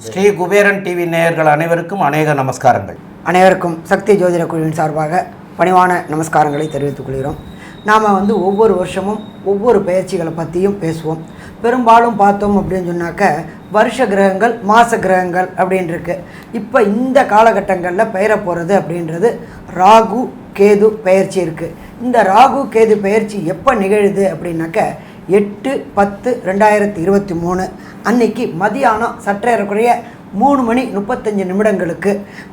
Sri Kuberan TV நேயர்கள் அனைவருக்கும் அநேக நமஸ்காரங்கள். அனைவருக்கும் சக்தி ஜோதிட குழுவின் சார்பாக பணிவான நமஸ்காரங்களை தெரிவித்துக் கொள்கிறோம். நாம் ஒவ்வொரு வருஷமும் ஒவ்வொரு பயிற்சிகளை பற்றியும் பேசுவோம். பெரும்பாலும் பார்த்தோம் அப்படின்னு சொன்னாக்க வருஷ கிரகங்கள், மாத கிரகங்கள் அப்படின்னு இருக்கு. இப்போ இந்த காலகட்டங்களில் பெயர போகிறது அப்படின்றது ராகு கேது பயிற்சி இருக்குது. இந்த ராகு கேது பயிற்சி எப்போ நிகழுது அப்படின்னாக்க 8/10/2023 அன்னைக்கு மதியானம் சற்றேறக்குறைய 3:35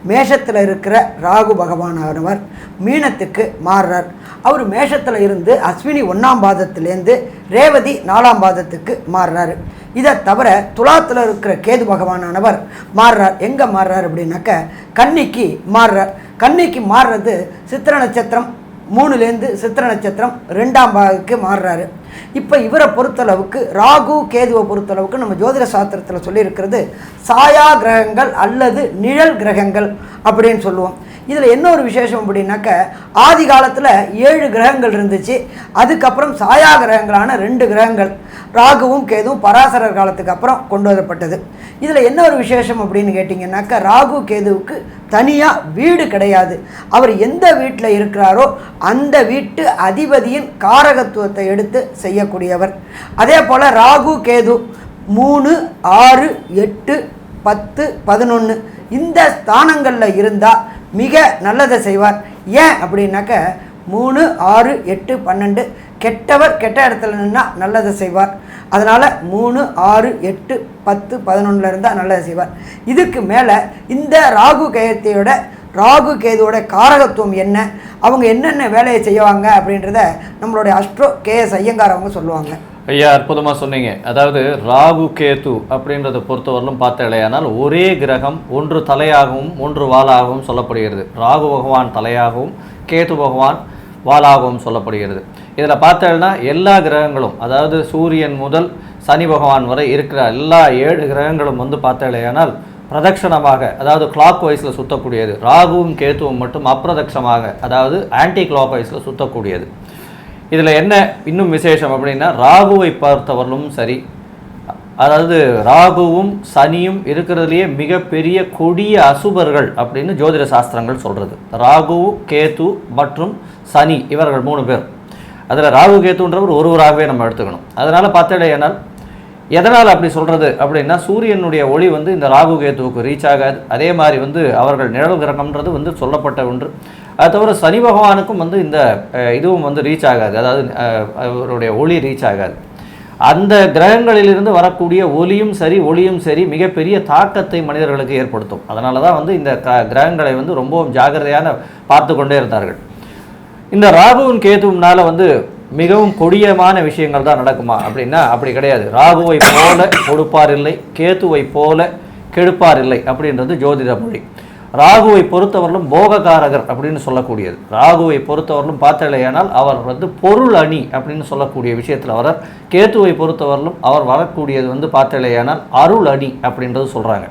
மேஷத்தில் இருக்கிற ராகு பகவானவர் மீனத்துக்கு மாறுறார். அவர் மேஷத்தில் இருந்து அஸ்வினி 1ஆம் பாதத்திலேருந்து ரேவதி 4ஆம் பாதத்துக்கு மாறுறாரு. இதை தவிர துலாத்தில் இருக்கிற கேது பகவானவர் மாறுறார். எங்கே மாறுறார் அப்படின்னாக்க கன்னிக்கு மாறுறார். கன்னிக்கு மாறுறது சித்திர நட்சத்திரம் 3லேருந்து சித்திர நட்சத்திரம் 2ஆம் பாகத்துக்கு மாறுறாரு. இப்போ இவரை பொறுத்தளவுக்கு ராகு கேதுவை பொறுத்தளவுக்கு நம்ம ஜோதிட சாஸ்திரத்தில் சொல்லியிருக்கிறது சாயா கிரகங்கள் அல்லது நிழல் கிரகங்கள் அப்படின்னு சொல்லுவோம். இதில் என்ன ஒரு விசேஷம் அப்படின்னாக்க ஆதி காலத்தில் 7 கிரகங்கள் இருந்துச்சு. அதுக்கப்புறம் சாயா கிரகங்களான 2 கிரகங்கள் ராகுவும் கேதுவும் பராசரர் காலத்துக்கு அப்புறம் கொண்டு வரப்பட்டது. இதில் என்ன ஒரு விசேஷம் அப்படின்னு கேட்டிங்கன்னாக்கா ராகு கேதுவுக்கு தனியாக வீடு கிடையாது. அவர் எந்த வீட்டில் இருக்கிறாரோ அந்த வீட்டு அதிபதியின் காரகத்துவத்தை எடுத்து செய்யக்கூடியவர். அதே போல் ராகு கேது 3, 6, 8, 10, 11 இந்த ஸ்தானங்களில் இருந்தால் மிக நல்லதை செய்வார். ஏன் அப்படின்னாக்க 3, 6, 8, 12 கெட்டவர் கெட்ட இடத்துல நின்னால் நல்லதை செய்வார். அதனால் 3, 6, 8, 10, 11 இருந்தால் நல்லதை செய்வார். இதுக்கு மேலே இந்த ராகு கேதுவோட காரகத்துவம் என்ன, அவங்க என்னென்ன வேலையை செய்வாங்க அப்படின்றத நம்மளுடைய அஸ்ட்ரோ KS ஐயங்கார் அவங்க சொல்லுவாங்க. ஐயா, அற்புதமாக சொன்னீங்க. அதாவது ராகு கேது அப்படின்றத பொறுத்தவரையிலும் பார்த்தாலேயானால் ஒரே கிரகம் ஒன்று தலையாகவும் ஒன்று வாளாகவும் சொல்லப்படுகிறது. ராகு பகவான் தலையாகவும் கேது பகவான் வாளாகவும் சொல்லப்படுகிறது. இதில் பார்த்தேன்னா எல்லா கிரகங்களும், அதாவது சூரியன் முதல் சனி பகவான் வரை இருக்கிற எல்லா 7 கிரகங்களும் பார்த்தாலேயானால் பிரதட்சணமாக, அதாவது கிளாக் வைஸில் சுற்றக்கூடியது. ராகுவும் கேத்துவும் மட்டும் அப்பிரதட்சமாக, அதாவது ஆன்டி கிளாக் வைஸில் சுற்றக்கூடியது. இதில் என்ன இன்னும் விசேஷம் அப்படின்னா ராகுவை பார்த்தவர்களும் சரி, அதாவது ராகுவும் சனியும் இருக்கிறதுலையே மிகப்பெரிய கொடிய அசுபர்கள் அப்படின்னு ஜோதிட சாஸ்திரங்கள் சொல்கிறது. ராகு கேது மற்றும் சனி இவர்கள் 3 பேர். அதில் ராகு கேத்துன்றவர் ஒருவராகவே நம்ம எடுத்துக்கணும். அதனால் பார்த்தேனால் எதனால் அப்படி சொல்கிறது அப்படின்னா சூரியனுடைய ஒளி இந்த ராகு கேத்துவுக்கு ரீச் ஆகாது. அதே மாதிரி அவர்கள் நிழல் கிரகம்ன்றது சொல்லப்பட்ட ஒன்று. அது தவிர சனி பகவானுக்கும் இந்த இதுவும் ரீச் ஆகாது, அதாவது அவருடைய ஒளி ரீச் ஆகாது. அந்த கிரகங்களிலிருந்து வரக்கூடிய ஒளியும் சரி மிகப்பெரிய தாக்கத்தை மனிதர்களுக்கு ஏற்படுத்தும். அதனால தான் இந்த கிரகங்களை ரொம்பவும் ஜாகிரதையான பார்த்து கொண்டே இருந்தார்கள். இந்த ராகுவின் கேதுவினால மிகவும் கொடியமான விஷயங்கள் தான் நடக்குமா அப்படின்னா அப்படி கிடையாது. ராகுவை போல கொடுப்பார் இல்லை, கேதுவை போல கெடுப்பார் இல்லை அப்படின்றது ஜோதிட மொழி. ராகுவை பொறுத்தவர்களும் போககாரகர் அப்படின்னு சொல்லக்கூடியது. ராகுவை பொறுத்தவர்களும் பார்த்தலையானால் அவர் பொருள் அணி அப்படின்னு சொல்லக்கூடிய விஷயத்தில் வரார். கேத்துவை பொறுத்தவர்களும் அவர் வரக்கூடியது பார்த்தலையானால் அருள் அணி அப்படின்றது சொல்கிறாங்க.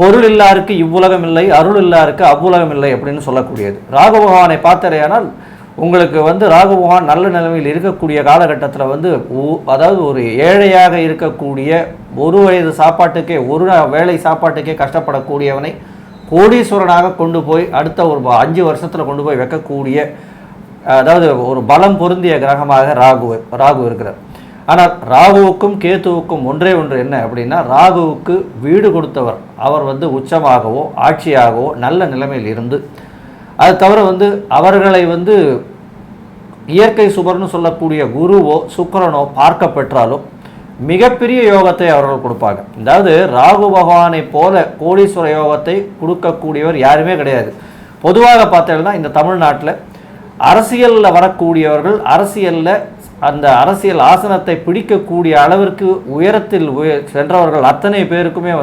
பொருள் இல்லாருக்கு இவ்வுலகம் இல்லை, அருள் இல்லாருக்கு அவ்வுலகம் இல்லை அப்படின்னு சொல்லக்கூடியது. ராகு பகவானை பார்த்தலையானால் உங்களுக்கு ராகு பகவான் நல்ல நிலைமையில் இருக்கக்கூடிய காலகட்டத்தில் அதாவது ஒரு ஏழையாக இருக்கக்கூடிய ஒரு வயது சாப்பாட்டுக்கே, ஒரு வேளை சாப்பாட்டுக்கே கஷ்டப்படக்கூடியவனை கோடீஸ்வரனாக கொண்டு போய் அடுத்த ஒரு 5 வருஷத்தில் கொண்டு போய் வைக்கக்கூடிய, அதாவது ஒரு பலம் பொருந்திய கிரகமாக ராகு இருக்கிறார். ஆனால் ராகுவுக்கும் கேத்துவுக்கும் ஒன்றே ஒன்று என்ன அப்படின்னா ராகுவுக்கு வீடு கொடுத்தவர் அவர் உச்சமாகவோ ஆட்சியாகவோ நல்ல நிலைமையில் இருந்து, அது தவிர அவர்களை இயற்கை சுபர்னு சொல்லக்கூடிய குருவோ சுக்கிரனோ பார்க்க பெற்றாலும் மிகப்பெரிய யோகத்தை அவர்கள் கொடுப்பாங்க. அதாவது ராகு பகவானை போல கோடீஸ்வர யோகத்தை கொடுக்கக்கூடியவர் யாருமே கிடையாது. பொதுவாக பார்த்தீங்கன்னா இந்த தமிழ்நாட்டில் அரசியலில் வரக்கூடியவர்கள் அரசியலில் அந்த அரசியல் ஆசனத்தை பிடிக்கக்கூடிய அளவிற்கு உயரத்தில் சென்றவர்கள் அத்தனை பேருக்குமே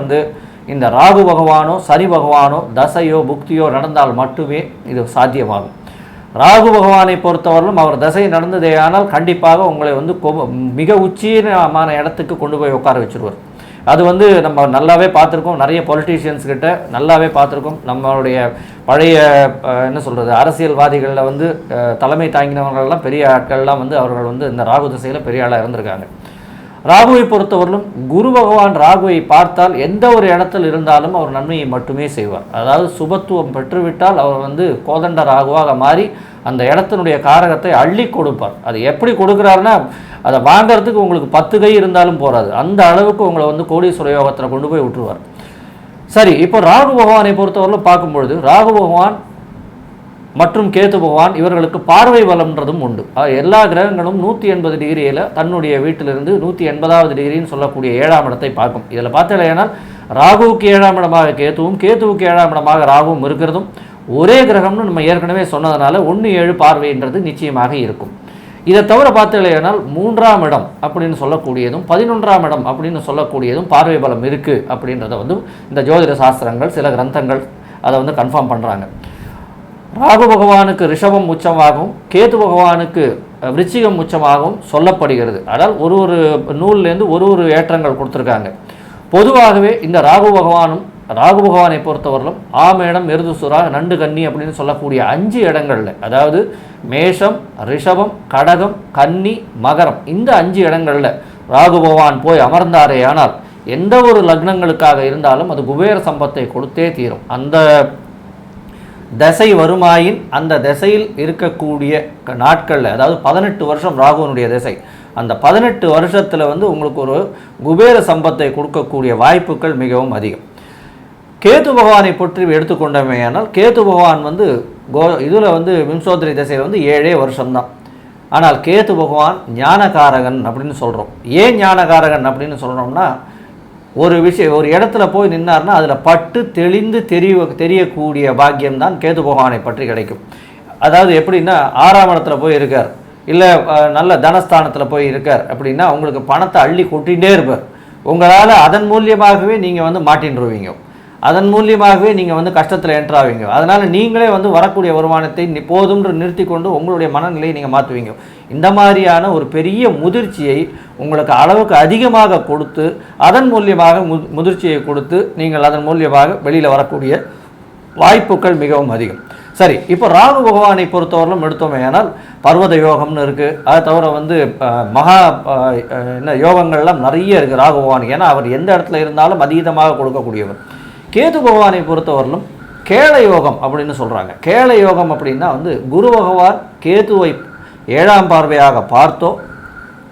இந்த ராகு பகவானோ சனி பகவானோ தசையோ புக்தியோ நடந்தால் மட்டுமே இது சாத்தியமாகும். ராகு பகவானை பொறுத்தவரையிலும் அவர் தசை நடந்ததே ஆனால் கண்டிப்பாக உங்களை மிக உச்சீனமான இடத்துக்கு கொண்டு போய் உட்கார வச்சுருவார். அது வந்து நம்ம நல்லாவே பார்த்துருக்கோம், நிறைய பொலிட்டீஷியன்ஸ் கிட்ட நல்லாவே பார்த்துருக்கோம். நம்மளுடைய பழைய என்ன சொல்கிறது, அரசியல்வாதிகளில் வந்து தலைமை தாங்கினவர்கள்லாம் பெரிய ஆட்கள்லாம் வந்து அவர்கள் வந்து இந்த ராகு திசையில் பெரிய ஆளாக இருந்திருக்காங்க. ராகுவை பொறுத்தவரையிலும் குரு பகவான் ராகுவை பார்த்தால் எந்த ஒரு இடத்தில் இருந்தாலும் அவர் நன்மையை மட்டுமே செய்வார். அதாவது சுபத்துவம் பெற்றுவிட்டால் அவர் வந்து கோதண்ட ராகுவாக மாறி அந்த இடத்தினுடைய காரகத்தை அள்ளி கொடுப்பார். அது எப்படி கொடுக்குறாருன்னா, அதை வாங்கிறதுக்கு உங்களுக்கு 10 கை இருந்தாலும் போகாது, அந்த அளவுக்கு உங்களை வந்து கோடீஸ்வர யோகத்தில் கொண்டு போய் விட்டுருவார். சரி, இப்போ ராகு பகவானை பொறுத்தவரையிலும் பார்க்கும்பொழுது ராகு பகவான் மற்றும் கேது பகவான் இவர்களுக்கு பார்வை பலம்ன்றதும் உண்டு. எல்லா கிரகங்களும் 180 டிகிரியில் தன்னுடைய வீட்டிலிருந்து 180வது டிகிரின்னு சொல்லக்கூடிய 7ஆம் இடத்தை பார்க்கும். இதில் பார்த்தீங்கன்னா ராகுவுக்கு 7ஆம் இடமாக கேதுவும், கேதுவுக்கு 7ஆம் இடமாக ராகுவும் இருக்கிறதும் ஒரே கிரகம்னு நம்ம ஏற்கனவே சொன்னதுனால 1-7 பார்வைன்றது நிச்சயமாக இருக்கும். இதை தவிர பார்த்தீங்கன்னா 3ஆம் இடம் அப்படின்னு சொல்லக்கூடியதும் 11ஆம் இடம் அப்படின்னு சொல்லக்கூடியதும் பார்வை பலம் இருக்குது அப்படின்றத வந்து இந்த ஜோதிட சாஸ்திரங்கள் சில கிரந்தங்கள் அதை வந்து கன்ஃபார்ம் பண்ணுறாங்க. ராகு பகவானுக்கு ரிஷபம் உச்சமாகவும் கேது பகவானுக்கு விருச்சிகம் உச்சமாகவும் சொல்லப்படுகிறது. அதாவது ஒரு ஒரு நூல்லேருந்து ஒரு ஏற்றங்கள் கொடுத்துருக்காங்க. பொதுவாகவே இந்த ராகு பகவானை பொறுத்தவரையிலும் ஆமேடம், மிருதுசுரா, நண்டு, கன்னி அப்படின்னு சொல்லக்கூடிய 5 இடங்களில், அதாவது மேஷம், ரிஷபம், கடகம், கன்னி, மகரம், இந்த 5 இடங்களில் ராகு பகவான் போய் அமர்ந்தாரே ஆனால் எந்த ஒரு லக்னங்களுக்காக இருந்தாலும் அது குபேர சம்பத்தை கொடுத்தே தீரும். அந்த தசை வருமாயின் அந்த திசையில் இருக்கக்கூடிய நாட்களில், அதாவது 18 வருஷம் ராகுவனுடைய திசை, அந்த 18 வருஷத்தில் வந்து உங்களுக்கு ஒரு குபேர சம்பத்தை கொடுக்கக்கூடிய வாய்ப்புகள் மிகவும் அதிகம். கேது பகவானை பற்றி எடுத்துக்கொண்டமையானால் கேது பகவான் வந்து இதில் வந்து விம்சோதரி திசையில் வந்து 7 வருஷம்தான். ஆனால் கேது பகவான் ஞானகாரகன் அப்படின்னு சொல்கிறோம். ஏன் ஞானகாரகன் அப்படின்னு சொல்கிறோம்னா, ஒரு இடத்துல போய் நின்னார்னா அதில் பட்டு தெளிந்து தெரியக்கூடிய பாக்கியம்தான் கேது பகவானை பற்றி கிடைக்கும். அதாவது எப்படின்னா, 6ஆம் இடத்துல போய் இருக்கார், இல்லை நல்ல தனஸ்தானத்தில் போய் இருக்கார் அப்படின்னா உங்களுக்கு பணத்தை அள்ளி கொட்டிகிட்டே இருப்பார். உங்களால் அதன் மூலியமாகவே நீங்கள் வந்து மாட்டின்றுவீங்க, அதன் மூலியமாகவே நீங்கள் வந்து கஷ்டத்தில் என்ட்ராவீங்க. அதனால் நீங்களே வந்து வரக்கூடிய வருமானத்தை போதும்ன்று நிறுத்தி கொண்டு உங்களுடைய மனநிலையை நீங்கள் மாற்றுவீங்க. இந்த மாதிரியான ஒரு பெரிய முதிர்ச்சியை உங்களுக்கு அளவுக்கு அதிகமாக கொடுத்து அதன் மூலியமாக முதிர்ச்சியை கொடுத்து நீங்கள் அதன் மூலியமாக வெளியில் வரக்கூடிய வாய்ப்புகள் மிகவும் அதிகம். சரி, இப்போ ராகு பகவானை பொறுத்தவரையிலும் எடுத்தோமே ஆனால் பர்வத யோகம்னு இருக்குது. அதை தவிர வந்து மகா யோகங்கள்லாம் நிறைய இருக்குது ராகு பகவான். ஏன்னா அவர் எந்த இடத்துல இருந்தாலும் அதீதமாக கொடுக்கக்கூடியவர். கேது பகவானை பொறுத்தவரையிலும் கேள யோகம் அப்படின்னு சொல்கிறாங்க. கேள யோகம் அப்படின்னா வந்து குரு பகவான் கேதுவை 7ஆம் பார்வையாக பார்த்தோ,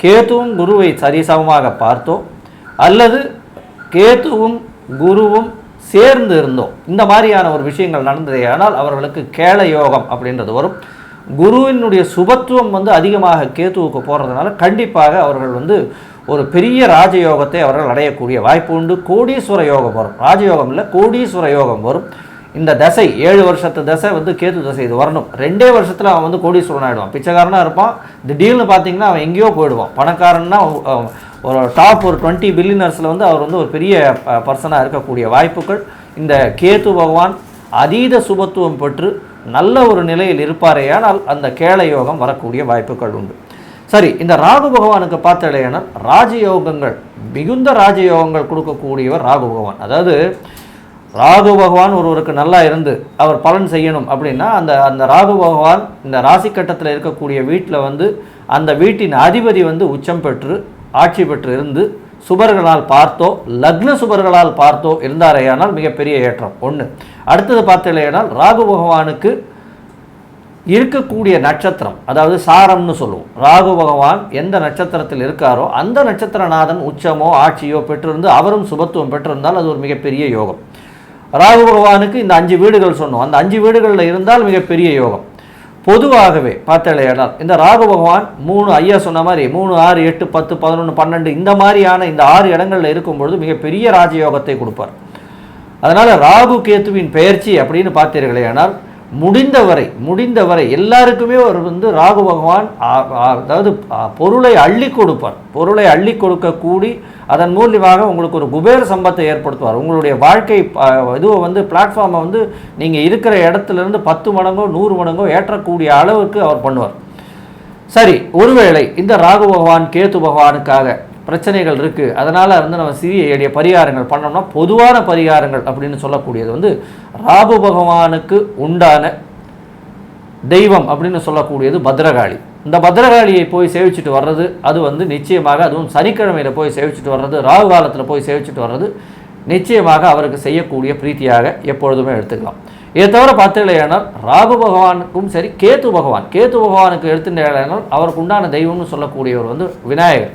கேதுவும் குருவை சரிசமமாக பார்த்தோ, அல்லது கேதுவும் குருவும் சேர்ந்து இருந்தோம், இந்த மாதிரியான ஒரு விஷயங்கள் நடந்ததே ஆனால் அவர்களுக்கு கேள யோகம் அப்படின்றது வரும். குருவினுடைய சுபத்துவம் வந்து அதிகமாக கேதுவுக்கு போகிறதுனால கண்டிப்பாக அவர்கள் வந்து ஒரு பெரிய ராஜயோகத்தை அவர்கள் அடையக்கூடிய வாய்ப்பு உண்டு. கோடீஸ்வர யோகம் வரும், ராஜயோகம் இல்லை கோடீஸ்வர யோகம் வரும். இந்த தசை 7 வருஷத்து தசை வந்து கேது தசை, இது வரணும். 2 வருஷத்தில் அவன் வந்து கோடீஸ்வரன் ஆகிடுவான், பிச்சைக்காரனாக இருப்பான். திடீர்னு பார்த்தீங்கன்னா அவன் எங்கேயோ போயிடுவான். பணக்காரன்னா ஒரு டாப் ஒரு 20 பில்லியனர்ஸில் வந்து அவர் வந்து ஒரு பெரிய பர்சனாக இருக்கக்கூடிய வாய்ப்புகள். இந்த கேது பகவான் அதீத சுபத்துவம் பெற்று நல்ல ஒரு நிலையில் இருப்பாரே ஆனால் அந்த கேள யோகம் வரக்கூடிய வாய்ப்புகள் உண்டு. சரி, இந்த ராகு பகவானுக்கு பார்த்தலையான ராஜயோகங்கள், மிகுந்த ராஜயோகங்கள் கொடுக்கக்கூடியவர் ராகு பகவான். அதாவது ராகு பகவான் ஒருவருக்கு நல்லா இருந்து அவர் பலன் செய்யணும் அப்படின்னா அந்த ராகு பகவான் இந்த ராசி கட்டத்தில் இருக்கக்கூடிய வீட்டில் வந்து அந்த வீட்டின் அதிபதி வந்து உச்சம் பெற்று ஆட்சி பெற்று இருந்து சுபர்களால் பார்த்தோ லக்ன சுபர்களால் பார்த்தோ இருந்தாரையானால் மிகப்பெரிய ஏற்றம் ஒன்று. அடுத்தது பார்த்தலையானால் ராகு பகவானுக்கு இருக்கக்கூடிய நட்சத்திரம், அதாவது சாரம்னு சொல்லுவோம். ராகு பகவான் எந்த நட்சத்திரத்தில் இருக்காரோ அந்த நட்சத்திரநாதன் உச்சமோ ஆட்சியோ பெற்றிருந்து அவரும் சுபத்துவம் பெற்றிருந்தால் அது ஒரு மிகப்பெரிய யோகம். ராகு பகவானுக்கு இந்த 5 வீடுகள் சொன்னோம், அந்த 5 வீடுகளில் இருந்தால் மிகப்பெரிய யோகம். பொதுவாகவே பார்த்தலையானால் இந்த ராகு பகவான் 3 ஐயா சொன்ன மாதிரி 3, 6, 8, 10, 11, 12 இந்த மாதிரியான இந்த 6 இடங்களில் இருக்கும்பொழுது மிகப்பெரிய ராஜயோகத்தை கொடுப்பார். அதனால் ராகு கேத்துவின் பெயர்ச்சி அப்படின்னு பார்த்தீர்களேனால் முடிந்தவரை எல்லாருக்குமே ஒரு வந்து ராகு பகவான் அதாவது பொருளை அள்ளி கொடுப்பார். பொருளை அள்ளி கொடுக்கக்கூடி அதன் மூலியமாக உங்களுக்கு ஒரு குபேர சம்பத்தை ஏற்படுத்துவார். உங்களுடைய வாழ்க்கை இதுவை வந்து பிளாட்ஃபார்மை வந்து நீங்கள் இருக்கிற இடத்துலேருந்து 10 மடங்கோ 100 மடங்கோ ஏற்றக்கூடிய அளவுக்கு அவர் பண்ணுவார். சரி, ஒருவேளை இந்த ராகு பகவான் கேத்து பகவானுக்காக பிரச்சனைகள் இருக்குது, அதனால் வந்து நம்ம சிறிய எளிய பரிகாரங்கள் பண்ணோம்னா, பொதுவான பரிகாரங்கள் அப்படின்னு சொல்லக்கூடியது வந்து ராகு பகவானுக்கு உண்டான தெய்வம் அப்படின்னு சொல்லக்கூடியது பத்ரகாளி. இந்த பத்ரகாளியை போய் சேவிச்சுட்டு வர்றது, அது வந்து நிச்சயமாக, அதுவும் சனிக்கிழமையில் போய் சேவிச்சுட்டு வர்றது, ராகு காலத்தில் போய் சேவிச்சுட்டு வர்றது நிச்சயமாக அவருக்கு செய்யக்கூடிய பிரீத்தியாக எப்பொழுதுமே எடுத்துக்கலாம். இதை தவிர பார்த்தீங்களேனால் ராகு பகவானுக்கும் சரி, கேத்து பகவானுக்கு எடுத்துட்டேனால் அவருக்கு உண்டான தெய்வம்னு சொல்லக்கூடியவர் வந்து விநாயகர்.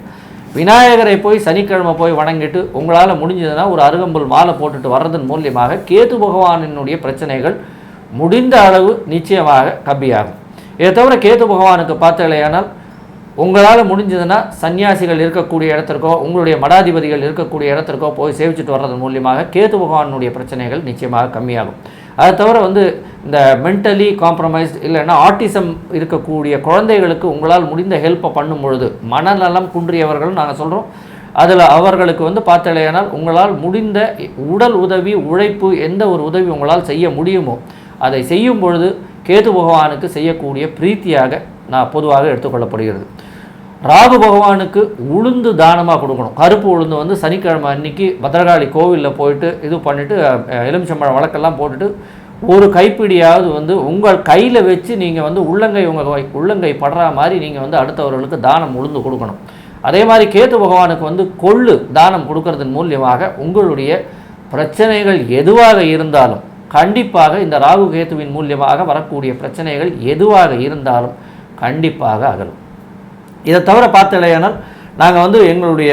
விநாயகரை போய் சனிக்கிழமை போய் வணங்கிட்டு உங்களால் முடிஞ்சதுன்னா ஒரு அருகம்புல் மாலை போட்டுட்டு வர்றதன் மூலியமாக கேத்து பகவானினுடைய பிரச்சனைகள் முடிந்த அளவு நிச்சயமாக கம்மியாகும். இதை தவிர கேத்து பகவானுக்கு பார்த்தீங்களேனால் உங்களால் முடிஞ்சதுன்னா சன்னியாசிகள் இருக்கக்கூடிய இடத்திற்கோ, உங்களுடைய மடாதிபதிகள் இருக்கக்கூடிய இடத்திற்கோ போய் சேவிச்சுட்டு வர்றதன் மூலியமாக கேத்து பகவானுடைய பிரச்சனைகள் நிச்சயமாக கம்மியாகும். அதை தவிர வந்து இந்த மென்டலி காம்ப்ரமைஸ்ட் இல்லைன்னா ஆட்டிசம் இருக்கக்கூடிய குழந்தைகளுக்கு உங்களால் முடிந்த ஹெல்ப்பை பண்ணும் பொழுது, மனநலம் குன்றியவர்கள் நாங்கள் சொல்கிறோம், அதில் அவர்களுக்கு வந்து பார்த்தலையானால் உங்களால் முடிந்த உடல் உதவி, உழைப்பு, எந்த ஒரு உதவி உங்களால் செய்ய முடியுமோ அதை செய்யும் பொழுது கேது பகவானுக்கு செய்யக்கூடிய பிரீத்தியாக நான் பொதுவாக எடுத்துக்கொள்ளப்படுகிறது. ராகு பகவானுக்கு உளுந்து தானமாக கொடுக்கணும். கருப்பு உளுந்து வந்து சனிக்கிழமை அன்னைக்கு பத்ரகாளி கோவிலில் போயிட்டு இது பண்ணிவிட்டு எலுமிச்சம்பழம் வழக்கெல்லாம் போட்டுட்டு ஒரு கைப்பிடியாவது வந்து உங்கள் கையில் வச்சு நீங்கள் வந்து உள்ளங்கை படுற மாதிரி நீங்கள் வந்து அடுத்தவர்களுக்கு தானம் உளுந்து கொடுக்கணும். அதே மாதிரி கேது பகவானுக்கு வந்து கொள்ளு தானம் கொடுக்கறதன் மூலியமாக உங்களுடைய பிரச்சனைகள் எதுவாக இருந்தாலும் கண்டிப்பாக இந்த ராகு கேத்துவின் மூலியமாக வரக்கூடிய பிரச்சனைகள் எதுவாக இருந்தாலும் கண்டிப்பாக அகலும். இதை தவிர பார்த்தலையானால் நாங்கள் வந்து எங்களுடைய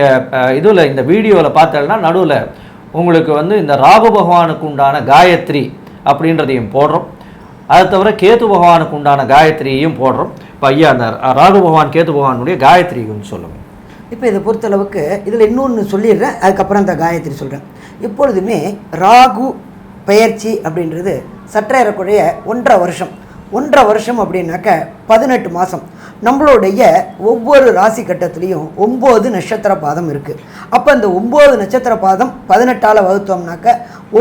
இதில் இந்த வீடியோவில் பார்த்தோம்னா நடுவில் உங்களுக்கு வந்து இந்த ராகு பகவானுக்கு உண்டான காயத்ரி அப்படின்றதையும் போடுறோம். அதை தவிர கேத்து பகவானுக்கு உண்டான காயத்ரியையும் போடுறோம். இப்போ ஐயா அந்த ராகு பகவான் கேத்து பகவானுடைய காயத்ரின்னு சொல்லுங்கள். இப்போ இதை பொறுத்தளவுக்கு இதில் இன்னொன்று சொல்லிடுறேன், அதுக்கப்புறம் இந்த காயத்ரி சொல்கிறேன். எப்பொழுதுமே ராகு பெயர்ச்சி அப்படின்றது சற்றேறக்குறைய 1.5 வருஷம் அப்படின்னாக்க 18 மாதம். நம்மளுடைய ஒவ்வொரு ராசி கட்டத்துலேயும் 9 நட்சத்திர பாதம் இருக்குது. அப்போ அந்த 9 நட்சத்திர பாதம் 18ஆல் வகுத்தோம்னாக்க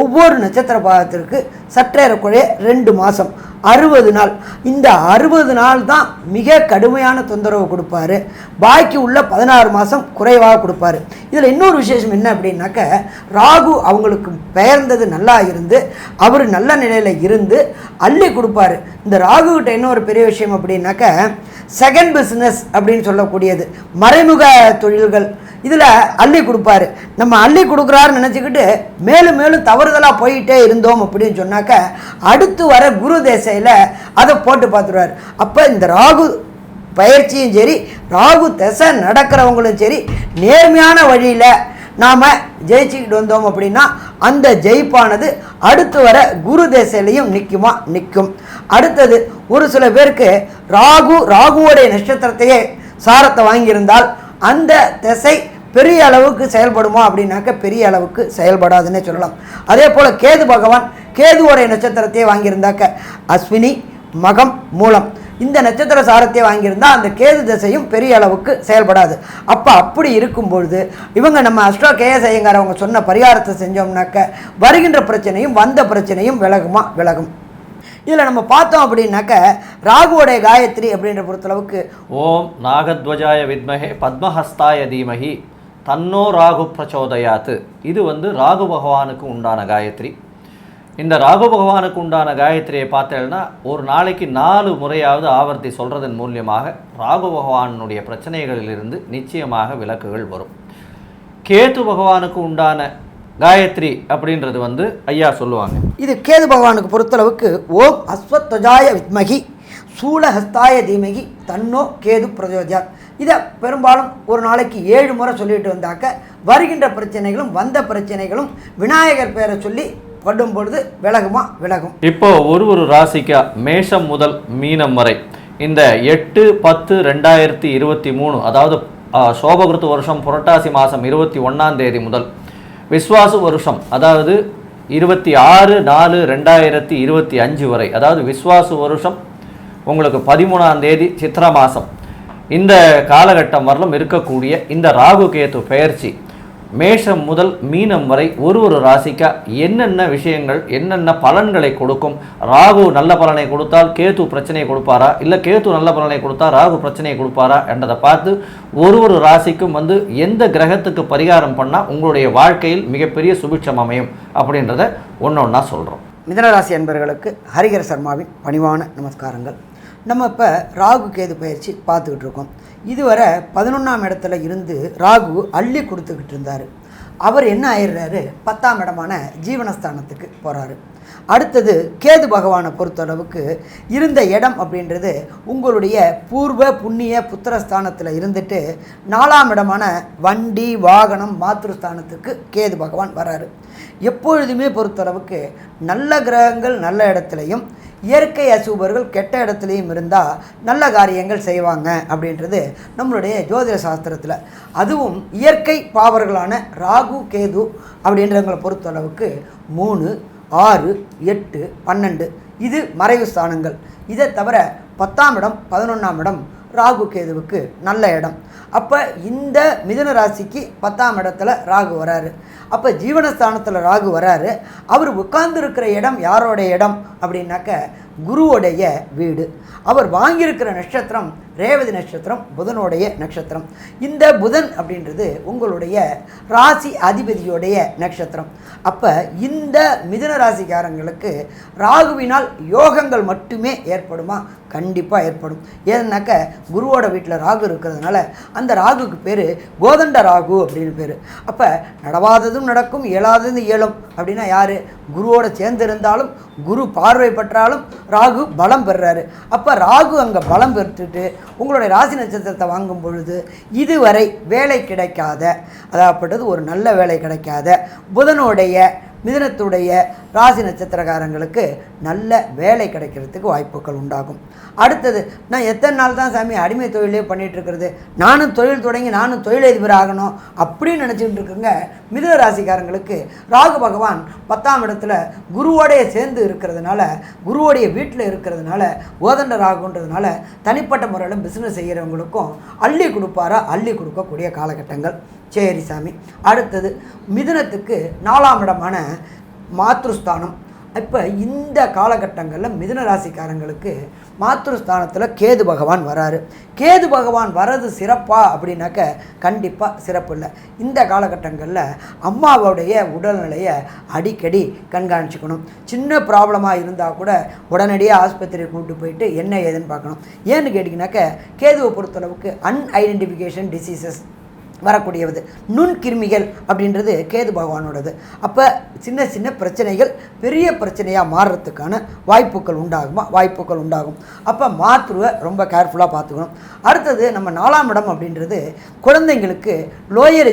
ஒவ்வொரு நட்சத்திர பாதத்திற்கு சற்றேறக்குறைய 2 மாதம் 60 நாள். இந்த 60 நாள் தான் மிக கடுமையான தொந்தரவு கொடுப்பாரு. பாக்கி உள்ள 16 மாதம் குறைவாக கொடுப்பாரு. இதில் இன்னொரு விசேஷம் என்ன அப்படின்னாக்க, ராகு அவங்களுக்கு பெயர்ந்தது நல்லா இருந்து அவர் நல்ல நிலையில் இருந்து அள்ளி கொடுப்பாரு. இந்த ராகுகிட்ட இன்னொரு பெரிய விஷயம் அப்படின்னாக்க, செகண்ட் பிஸ்னஸ் அப்படின்னு சொல்லக்கூடியது மறைமுக தொழில்கள், இதில் அள்ளி கொடுப்பாரு. நம்ம அள்ளி கொடுக்குறாருன்னு நினச்சிக்கிட்டு மேலும் மேலும் தவறுதலாக போயிட்டே இருந்தோம் அப்படின்னு சொன்னாக்க அடுத்து வர குரு தேசையில் அதை போட்டு பார்த்துருவார். அப்போ இந்த ராகு பயிற்சியும் சரி, ராகு திசை நடக்கிறவங்களும் சரி, நேர்மையான வழியில் நாம் ஜெயிச்சுக்கிட்டு வந்தோம் அப்படின்னா அந்த ஜெயிப்பானது அடுத்து வர குரு தேசையிலையும் நிற்கும். அடுத்தது ஒரு சில பேருக்கு ராகுவோடைய நட்சத்திரத்தையே சாரத்தை வாங்கியிருந்தால் அந்த திசை பெரிய அளவுக்கு செயல்படுமா அப்படின்னாக்க பெரிய அளவுக்கு செயல்படாதுன்னே சொல்லலாம். அதே போல் கேது பகவான் கேதுவோடைய நட்சத்திரத்தையே வாங்கியிருந்தாக்க அஸ்வினி, மகம், மூலம் இந்த நட்சத்திர சாரத்தையே வாங்கியிருந்தால் அந்த கேது திசையும் பெரிய அளவுக்கு செயல்படாது. அப்படி இருக்கும்பொழுது இவங்க நம்ம அஸ்ட்ரோ கேஎஸ் ஐயங்கார் அவங்க சொன்ன பரிகாரத்தை செஞ்சோம்னாக்க வருகின்ற பிரச்சனையும் வந்த பிரச்சனையும் விலகும். இதில் நம்ம பார்த்தோம் அப்படின்னாக்க ராகுவோடைய காயத்ரி அப்படின்ற பொறுத்தளவுக்கு ஓம் நாகத்வஜாய வித்மஹே பத்மஹஸ்தாய தீமஹி தன்னோ ராகு பிரச்சோதயாத்து, இது வந்து ராகு பகவானுக்கு உண்டான காயத்ரி. இந்த ராகு பகவானுக்கு உண்டான காயத்ரியை பார்த்தேன்னா ஒரு நாளைக்கு 4 முறையாவது ஆவர்த்தி சொல்கிறதன் மூலியமாக ராகு பகவானுடைய பிரச்சனைகளிலிருந்து நிச்சயமாக விலக்குகள் வரும். கேது பகவானுக்கு உண்டான காயத்ரி அப்படின்றது வந்து ஐயா சொல்லுவாங்க. இது கேது பகவானுக்கு பொறுத்தளவுக்கு ஓம் அஸ்வத்வஜாய வித்மகி சூலஹஸ்தாய தீமகி தன்னோ கேது பிரச்சோதயாத். இதை பெரும்பாலும் ஒரு நாளைக்கு 7 முறை சொல்லிட்டு வந்தாக்க வருகின்ற பிரச்சனைகளும் வந்த பிரச்சனைகளும் விநாயகர் பேரை சொல்லி படும் பொழுது விலகும். இப்போ ஒரு ராசிக்கா மேஷம் முதல் மீனம் வரை இந்த 8/10/2023 அதாவது சோபகிருத்து வருஷம் புரட்டாசி மாதம் 21ஆம் தேதி முதல் விஸ்வாசு வருஷம் அதாவது 26/4/2025 வரை, அதாவது விஸ்வாசு வருஷம் உங்களுக்கு 13ஆம் தேதி சித்ரா மாதம், இந்த காலகட்டம் வரலும் இருக்கக்கூடிய இந்த ராகு கேத்து பெயர்ச்சி மேஷம் முதல் மீனம் வரை ஒரு ராசிக்கா என்னென்ன விஷயங்கள் என்னென்ன பலன்களை கொடுக்கும், ராகு நல்ல பலனை கொடுத்தால் கேது பிரச்சனையை கொடுப்பாரா, இல்லை கேது நல்ல பலனை கொடுத்தா ராகு பிரச்சனையை கொடுப்பாரா என்றதை பார்த்து ஒரு ராசிக்கும் எந்த கிரகத்துக்கு பரிகாரம் பண்ணால் உங்களுடைய வாழ்க்கையில் மிகப்பெரிய சுபிட்சம் அமையும் அப்படின்றத ஒன்றா சொல்கிறோம். மிதனராசி அன்பர்களுக்கு ஹரிஹர சர்மாவின் பணிவான நமஸ்காரங்கள். நம்ம இப்போ ராகு கேது பயிற்சி பார்த்துக்கிட்டு இருக்கோம். இதுவரை 11ஆம் இடத்துல இருந்து ராகு அள்ளி கொடுத்துக்கிட்டு இருந்தார். அவர் என்ன ஆயிடுறாரு, 10ஆம் இடமான ஜீவனஸ்தானத்துக்கு போகிறாரு. அடுத்தது கேது பகவானை பொறுத்தளவுக்கு இருந்த இடம் அப்படின்றது உங்களுடைய பூர்வ புண்ணிய புத்திரஸ்தானத்தில் இருந்துட்டு 4ஆம் இடமான வண்டி வாகனம் மாத்ருஸ்தானத்துக்கு கேது பகவான் வராரு. எப்பொழுதுமே பொறுத்தளவுக்கு நல்ல கிரகங்கள் நல்ல இடத்துலையும் இயற்கை அசூபர்கள் கெட்ட இடத்துலையும் இருந்தால் நல்ல காரியங்கள் செய்வாங்க அப்படின்றது நம்மளுடைய ஜோதிட சாஸ்திரத்தில். அதுவும் இயற்கை பாவர்களான ராகு கேது அப்படின்றவங்களை பொறுத்தளவுக்கு 3, 6, 8, 12 இது மறைவு ஸ்தானங்கள். இதை தவிர 10ஆம் இடம் 11ஆம் இடம் ராகு கேதுவுக்கு நல்ல இடம். அப்போ இந்த மிதுன ராசிக்கு 10ஆம் இடத்துல ராகு வராரு. அப்போ ஜீவனஸ்தானத்தில் ராகு வராரு. அவர் உட்கார்ந்துருக்கிற இடம் யாரோடைய இடம் அப்படின்னாக்க குருவோடைய வீடு. அவர் வாங்கியிருக்கிற நட்சத்திரம் ரேவதி நட்சத்திரம், புதனுடைய நட்சத்திரம். இந்த புதன் அப்படின்றது உங்களுடைய ராசி அதிபதியோடைய நட்சத்திரம். அப்போ இந்த மிதுன ராசிக்காரங்களுக்கு ராகுவினால் யோகங்கள் மட்டுமே ஏற்படுமா? கண்டிப்பாக ஏற்படும். ஏன்னாக்க குருவோட வீட்டில் ராகு இருக்கிறதுனால அந்த ராகுக்கு பேர் கோதண்ட ராகு அப்படின்னு பேர். அப்போ நடவாததும் நடக்கும், இயலாததும் இயலும் அப்படின்னா யார்? குருவோட சேர்ந்து இருந்தாலும் குரு பார்வை பெற்றாலும் ராகு பலம் பெறுறாரு. அப்போ ராகு அங்கே பலம் பெற்றுட்டு உங்களுடைய ராசி நட்சத்திரத்தை வாங்கும் பொழுது இதுவரை வேலை கிடைக்காத, அதாகப்பட்டது ஒரு நல்ல வேலை கிடைக்காத புதனுடைய மிதுனத்துடைய ராசி நட்சத்திரக்காரங்களுக்கு நல்ல வேலை கிடைக்கிறதுக்கு வாய்ப்புகள் உண்டாகும். அடுத்தது, நான் எத்தனை நாள் தான் சாமி அடிமை தொழிலே பண்ணிகிட்ருக்கிறது, நானும் தொழில் தொடங்கி நானும் தொழிலதிபர் ஆகணும் அப்படின்னு நினச்சிக்கிட்டு இருக்குங்க மிதுன ராசிக்காரங்களுக்கு ராகு பகவான் 10ஆம் இடத்துல குருவோடைய சேர்ந்து இருக்கிறதுனால, குருவோடைய வீட்டில் இருக்கிறதுனால, கோதண்ட ராகுன்றதுனால தனிப்பட்ட முறையில் பிஸ்னஸ் செய்கிறவங்களுக்கும் அள்ளி கொடுப்பாரா? அள்ளி கொடுக்கக்கூடிய காலகட்டங்கள். சரி சாமி. அடுத்தது மிதுனத்துக்கு 4ஆம் இடமான மாத்ருஸ்தானம். இப்போ இந்த காலகட்டங்களில் மிதுன ராசிக்காரங்களுக்கு மாத்ருஸ்தானத்தில் கேது பகவான் வராரு. கேது பகவான் வர்றது சிறப்பா அப்படின்னாக்க கண்டிப்பாக சிறப்பு இல்லை. இந்த காலகட்டங்களில் அம்மாவோடைய உடல்நிலையை அடிக்கடி கண்காணிச்சுக்கணும். சின்ன ப்ராப்ளமாக இருந்தால் கூட உடனடியாக ஆஸ்பத்திரியை கூப்பிட்டு போயிட்டு என்ன ஏதுன்னு பார்க்கணும். ஏன்னு கேட்டிங்கனாக்க கேதுவை பொறுத்தளவுக்கு அன்ஐடென்டிஃபிகேஷன் டிசீசஸ் வரக்கூடியது, நுண்கிருமிகள் அப்படின்றது கேது பகவானோடது. அப்போ சின்ன சின்ன பிரச்சனைகள் பெரிய பிரச்சனையாக மாறுறதுக்கான வாய்ப்புகள் உண்டாகும். அப்போ மாத்ருவை ரொம்ப கேர்ஃபுல்லாக பார்த்துக்கணும். அடுத்தது நம்ம 4ஆம் இடம் அப்படின்றது குழந்தைங்களுக்கு லோயர்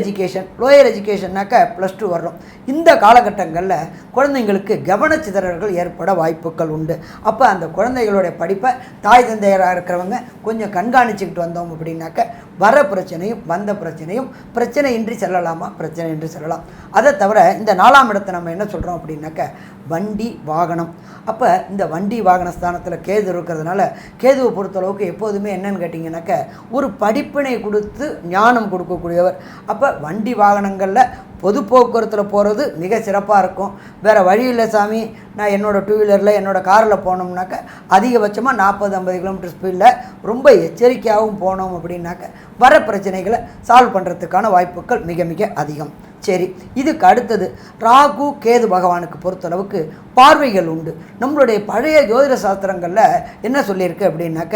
எஜுகேஷன்னாக்க +2 வர்றோம். இந்த காலகட்டங்களில் குழந்தைங்களுக்கு கவனச்சிதறல்கள் ஏற்பட வாய்ப்புகள் உண்டு. அப்போ அந்த குழந்தைகளுடைய படிப்பை தாய் தந்தையராக இருக்கிறவங்க கொஞ்சம் கண்காணிச்சுக்கிட்டு வந்தோம் அப்படின்னாக்க வர பிரச்சனையும் வந்த பிரச்சனையும் பிரச்சனையின்றி செல்லலாமா? பிரச்சனையின்றி செல்லலாம். அதை தவிர இந்த 4ஆம் இடத்தை நம்ம என்ன சொல்கிறோம் அப்படின்னாக்க வண்டி வாகனம். அப்போ இந்த வண்டி வாகன ஸ்தானத்தில் கேது இருக்கிறதுனால கேதுவை பொறுத்தளவுக்கு எப்போதுமே என்னன்னு கேட்டிங்கனாக்க ஒரு படிப்பினை கொடுத்து ஞானம் கொடுக்கக்கூடியவர். அப்போ வண்டி வாகனங்களில் பொது போக்குவரத்தில் போகிறது மிக சிறப்பாக இருக்கும். வேறு வழி இல்லை சாமி, நான் என்னோடய 2 வீலரில் என்னோடய காரில் போனோம்னாக்க அதிகபட்சமாக 40-50 கிலோமீட்டர் ஸ்பீடில் ரொம்ப எச்சரிக்கையாகவும் போனோம் அப்படின்னாக்க வர பிரச்சனைகளை சால்வ் பண்ணுறதுக்கான வாய்ப்புகள் மிக மிக அதிகம். சரி, இதுக்கு அடுத்தது ராகு கேது பகவானுக்கு பொறுத்தளவுக்கு பார்வைகள் உண்டு. நம்மளுடைய பழைய ஜோதிட சாஸ்திரங்களில் என்ன சொல்லியிருக்கு அப்படின்னாக்க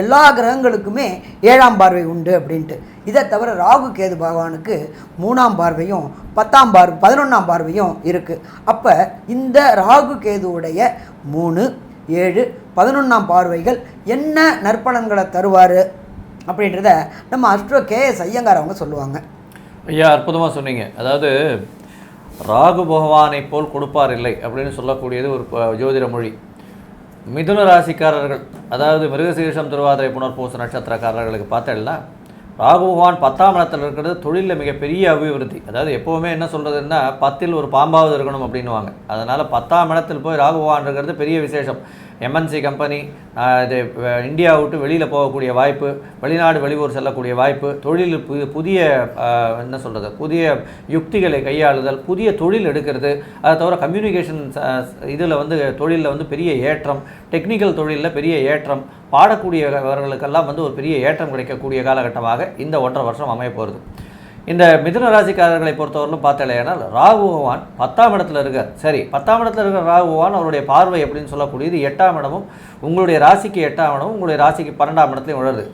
எல்லா கிரகங்களுக்குமே 7ஆம் பார்வை உண்டு அப்படின்ட்டு. இதை தவிர ராகு கேது பகவானுக்கு 3ஆம் பார்வையும் 11ஆம் பார்வையும் இருக்குது. அப்போ இந்த ராகு கேதுவுடைய 3, 7, 11ஆம் பார்வைகள் என்ன நற்பலன்களை தருவார் அப்படின்றத நம்ம அஸ்ட்ரோ KS ஐயங்கார் அவங்க சொல்லுவாங்க. ஐயா, அற்புதமாக சொன்னீங்க. அதாவது ராகு பகவானை போல் கொடுப்பார் இல்லை அப்படின்னு சொல்லக்கூடியது ஒரு ஜோதிட மொழி. மிதுன ராசிக்காரர்கள், அதாவது மிருகசீரிஷம் திருவாதிரை புனர்பூச நட்சத்திரக்காரர்களுக்கு பார்த்தேன்னா ராகு பகவான் 10ஆம் இடத்துல இருக்கிறது தொழிலில் மிகப்பெரிய அபிவிருத்தி. அதாவது எப்போவுமே என்ன சொல்கிறதுன்னா 10ல் ஒரு பாம்பாவது இருக்கணும் அப்படின்வாங்க. அதனால் 10ஆம் இடத்தில் போய் ராகு பகவான் இருக்கிறது பெரிய விசேஷம். எம்என்சி கம்பெனி, இது இந்தியா விட்டு வெளியில் போகக்கூடிய வாய்ப்பு, வெளிநாடு வெளியூர் செல்லக்கூடிய வாய்ப்பு, தொழில் புதிய என்ன சொல்கிறது, புதிய யுக்திகளை கையாளுதல், புதிய தொழில் எடுக்கிறது. அதை தவிர கம்யூனிகேஷன் இதில் வந்து தொழிலில் வந்து பெரிய ஏற்றம், டெக்னிக்கல் தொழிலில் பெரிய ஏற்றம், பாடக்கூடியவர்களுக்கெல்லாம் வந்து ஒரு பெரிய ஏற்றம் கிடைக்கக்கூடிய காலகட்டமாக இந்த 1.5 வருஷம் அமைய போகிறது. இந்த மிதுன ராசிக்காரர்களை பொறுத்தவரையிலும் பார்த்தாலேனால் ராகு பகவான் 10ஆம் இடத்துல இருக்கார். சரி, 10ஆம் இடத்துல இருக்கிற ராகு பகவான் அவருடைய பார்வை அப்படின்னு சொல்லக்கூடியது 8ஆம் இடமும் உங்களுடைய ராசிக்கு 8ஆம் இடமும் உங்களுடைய ராசிக்கு 12ஆம் இடத்துலையும் உழருது.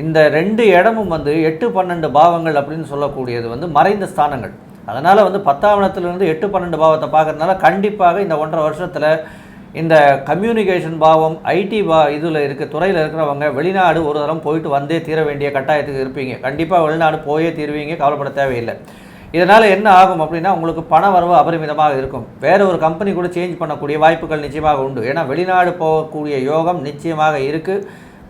இந்த 2 இடமும் வந்து 8, 12 பாவங்கள் அப்படின்னு சொல்லக்கூடியது வந்து மறைந்த ஸ்தானங்கள். அதனால் வந்து 10ஆம் இடத்துலேருந்து 8, 12 பாவத்தை பார்க்கறதுனால கண்டிப்பாக இந்த 1.5 வருஷத்தில் இந்த கம்யூனிகேஷன் பாவம், ஐடி இதில் துறையில் இருக்கிறவங்க வெளிநாடு ஒரு தரம் போயிட்டு வந்தே தீர வேண்டிய கட்டாயத்துக்கு இருப்பீங்க. கண்டிப்பாக வெளிநாடு போயே தீருவீங்க, கவலைப்பட தேவையில்லை. இதனால் என்ன ஆகும் அப்படின்னா உங்களுக்கு பண வரவு அபரிமிதமாக இருக்கும். வேறு ஒரு கம்பெனி கூட சேஞ்ச் பண்ணக்கூடிய வாய்ப்புகள் நிச்சயமாக உண்டு. ஏன்னா வெளிநாடு போகக்கூடிய யோகம் நிச்சயமாக இருக்குது.